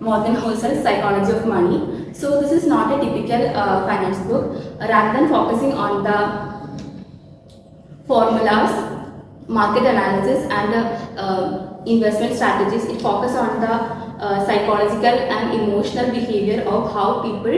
Morgan Housel's Psychology of Money. So this is not a typical finance book. Rather than focusing on the formulas, market analysis and investment strategies, it focuses on the psychological and emotional behavior of how people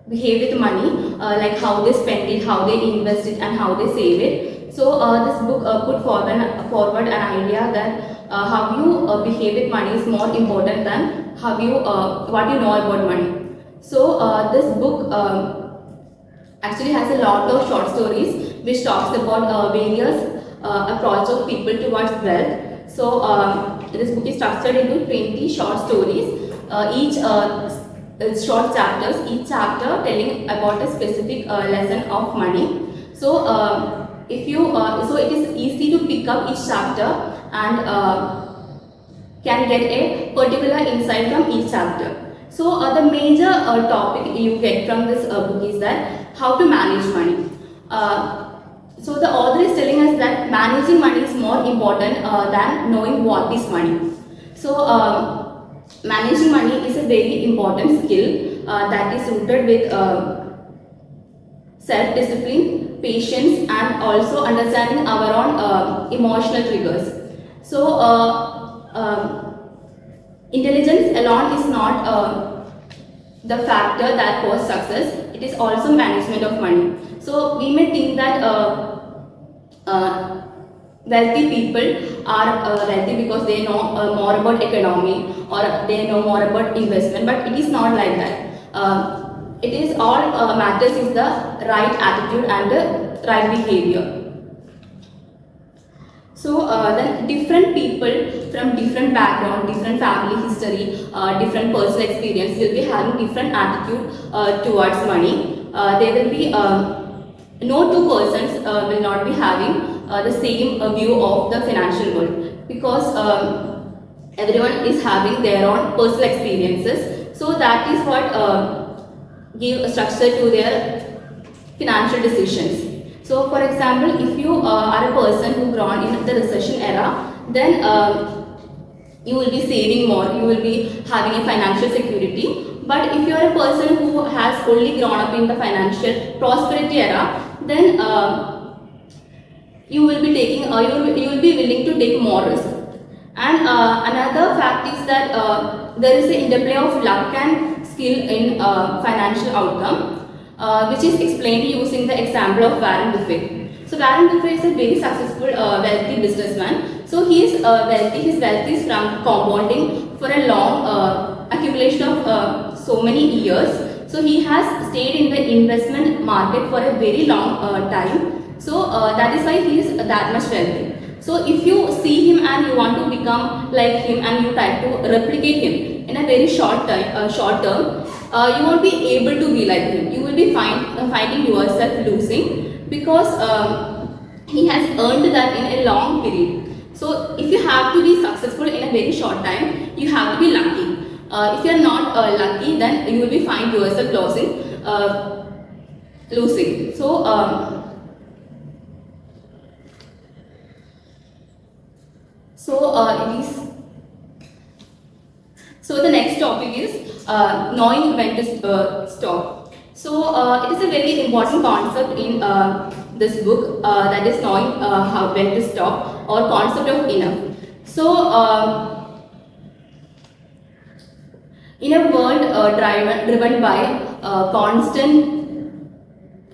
behave with money, like how they spend it, how they invest it, and how they save it. So this book put forward an idea that how you behave with money is more important than how you what you know about money. So this book actually has a lot of short stories which talks about various approach of people towards wealth. So this book is structured into 20 short stories, each short chapters, each chapter telling about a specific lesson of money. So if you so it is easy to pick up each chapter and can get a particular insight from each chapter. So the major topic you get from this book is that how to manage money. So the author is telling us that managing money is more important than knowing what is money. So managing money is a very important skill that is rooted with self-discipline, patience, and also understanding our own emotional triggers. So intelligence alone is not the factor that causes success. It is also management of money. So we may think that wealthy people are wealthy because they know more about economy or they know more about investment, but it is not like that. It is all matters is the right attitude and the right behavior. So then different people from different background, different family history, different personal experience will be having different attitude towards money. There will be no two persons will not be having the same view of the financial world, because everyone is having their own personal experiences. So that is what give a structure to their financial decisions. So for example, if you are a person who grown in the recession era, then you will be saving more, you will be having a financial security. But if you are a person who has only grown up in the financial prosperity era, then you will be taking, you will be willing to take more risk. And another fact is that there is an interplay of luck and skill in financial outcome, which is explained using the example of Warren Buffett. So Warren Buffett is a very successful wealthy businessman. So he is wealthy. His wealth is from compounding for a long accumulation of so many years. So he has stayed in the investment market for a very long time. So that is why he is that much wealthy. So if you see him and you want to become like him and you try to replicate him in a very short term, you won't be able to be like him. You will be finding yourself losing, because he has earned that in a long period. So if you have to be successful in a very short time, you have to be lucky. If you are not lucky, then you will be find yourself losing. It is. So the next topic is knowing when to stop. So it is a very important concept in this book, that is knowing when to stop, or concept of enough. So in a world driven by constant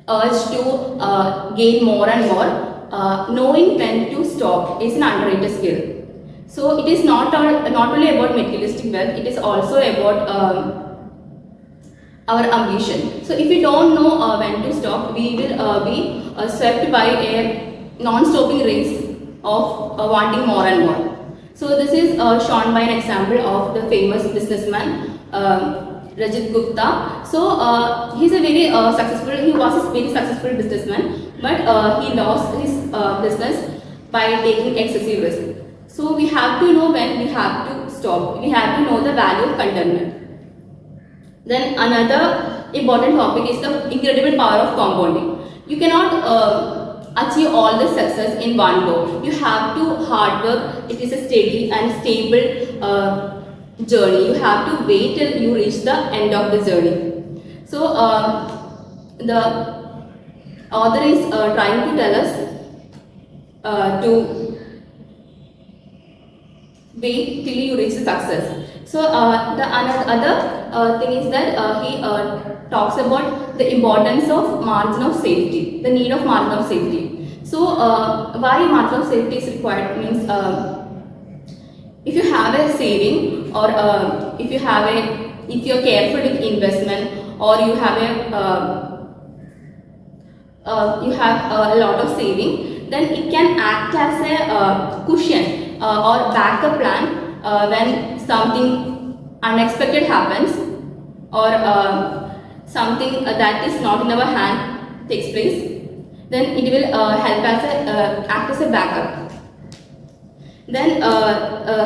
urge to gain more and more, knowing when to stop is an underrated skill. So it is not only about materialistic wealth, it is also about our ambition. So if we don't know when to stop, we will be swept by a non-stopping race of wanting more and more. So this is shown by an example of the famous businessman Rajat Gupta. So he was a very successful businessman, but he lost his business by taking excessive risk. So we have to know when we have to stop. We have to know the value of contentment. Then another important topic is the incredible power of compounding. You cannot achieve all the success in one go. You have to hard work. It is a steady and stable journey. You have to wait till you reach the end of the journey. So the author is trying to tell us to wait till you reach the success. So the other thing is that he talks about the importance of margin of safety, the need of margin of safety. So why margin of safety is required means if you have a saving, or if you're careful with investment, or you have a lot of saving, then it can act as a cushion or backup plan when something unexpected happens, or something that is not in our hand takes place. Then it will help as act as a backup. Then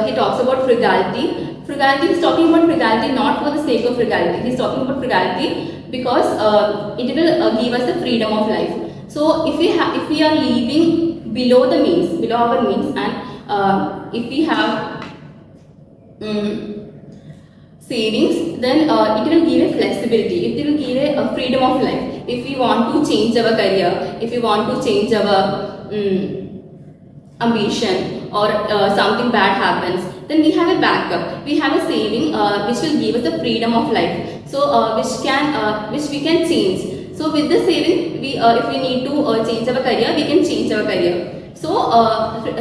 he talks about frugality. Frugality is talking about frugality not for the sake of frugality. He is talking about frugality because it will give us the freedom of life. So if we are living below the means, below our means, and if we have savings, then it will give a flexibility. It will give a freedom of life. If we want to change our career, if we want to change our ambition, or something bad happens, then we have a backup. We have a saving which will give us the freedom of life. So which we can change. So with the saving, if we need to change our career, we can change our career. So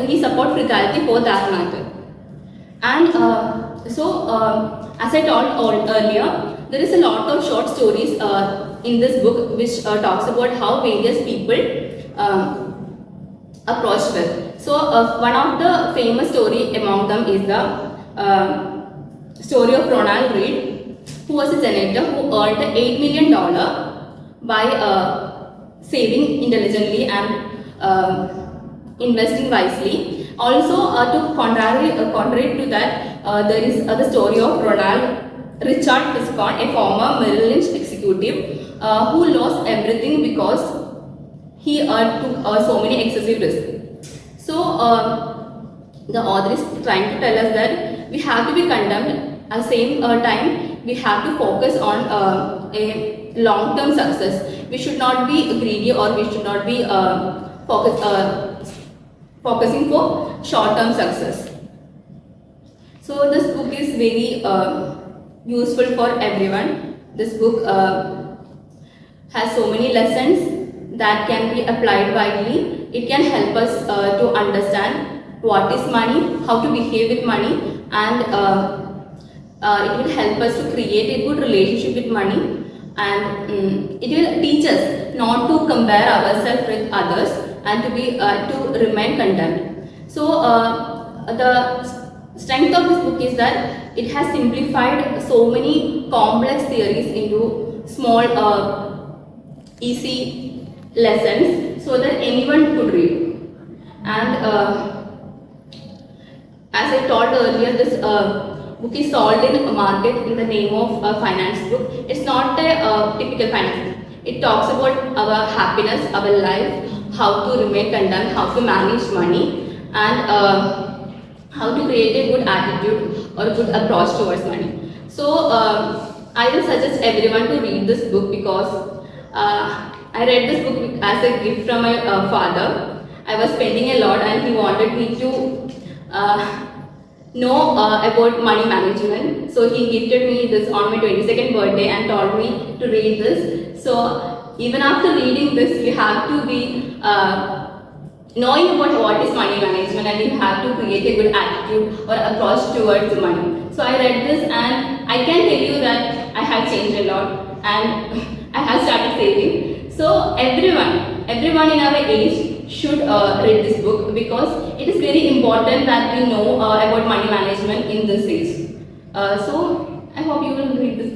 he supports frugality for that matter. And as I told earlier, there is a lot of short stories in this book which talks about how various people approach wealth. So one of the famous story among them is the story of Ronald Reed, who was a senator who earned $8 million by saving intelligently and investing wisely. Also, contrary to that, there is the story of Richard Fiscon, a former Merrill Lynch executive who lost everything because he took so many excessive risks. So the author is trying to tell us that we have to be condemned. At the same time, we have to focus on a long-term success. We should not be greedy, or we should not be focusing for short-term success. So this book is very useful for everyone. This book has so many lessons that can be applied widely. It can help us to understand what is money, how to behave with money, and it will help us to create a good relationship with money, and it will teach us not to compare ourselves with others and to remain content. So the strength of this book is that it has simplified so many complex theories into small easy lessons so that anyone could read. And as I told earlier, this book is sold in a market in the name of a finance book. It's not a typical finance book. It talks about our happiness, our life, how to remain content, how to manage money, and how to create a good attitude or good approach towards money. So I will suggest everyone to read this book because I read this book as a gift from my father. I was spending a lot and he wanted me to know about money management. So he gifted me this on my 22nd birthday and told me to read this. So even after reading this, you have to be knowing about what is money management, and you have to create a good attitude or approach towards money. So I read this and I can tell you that I have changed a lot and I have started saving. So everyone in our age should read this book because it is very important that we know about money management in this age. So I hope you will read this